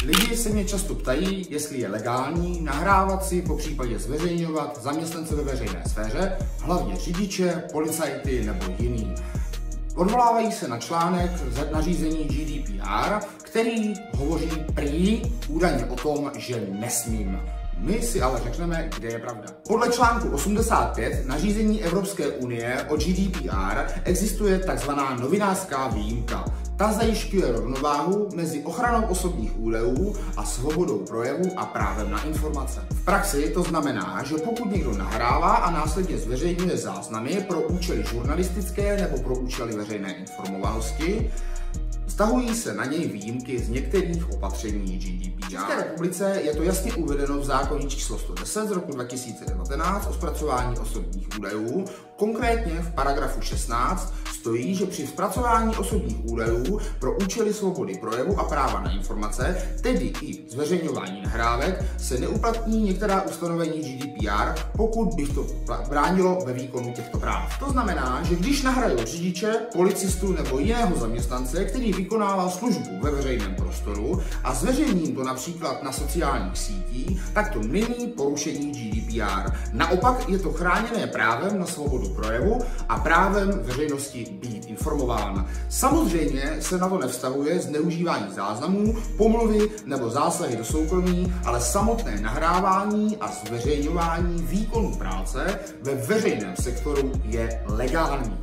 Lidi se mě často ptají, jestli je legální nahrávat si, popřípadě zveřejňovat zaměstnance ve veřejné sféře, hlavně řidiče, policajty nebo jiný. Odvolávají se na článek z nařízení GDPR, který hovoří prý údajně o tom, že nesmím. My si ale řekneme, kde je pravda. Podle článku 85 nařízení Evropské unie o GDPR existuje takzvaná novinářská výjimka. Ta zajišťuje rovnováhu mezi ochranou osobních údajů a svobodou projevu a právem na informace. V praxi to znamená, že pokud někdo nahrává a následně zveřejňuje záznamy pro účely žurnalistické nebo pro účely veřejné informovanosti, vztahují se na něj výjimky z některých opatření GDPR. V České republice je to jasně uvedeno v zákoně číslo 110 z roku 2019 o zpracování osobních údajů. Konkrétně v paragrafu 16 stojí, že při zpracování osobních údajů pro účely svobody projevu a práva na informace, tedy i zveřejňování nahrávek, se neuplatní některá ustanovení GDPR, pokud by to bránilo ve výkonu těchto práv. To znamená, že když nahraju řidiče, policistu nebo jiného zaměstnance, který vykonává službu ve veřejném prostoru a zveřejním to například na sociálních sítích, tak to není porušení GDPR. Naopak je to chráněné právem na svobodu projevu a právem veřejnosti být informován. Samozřejmě se na to nevztahuje zneužívání záznamů, pomluvy nebo zásahy do soukromí, ale samotné nahrávání a zveřejňování výkonu práce ve veřejném sektoru je legální.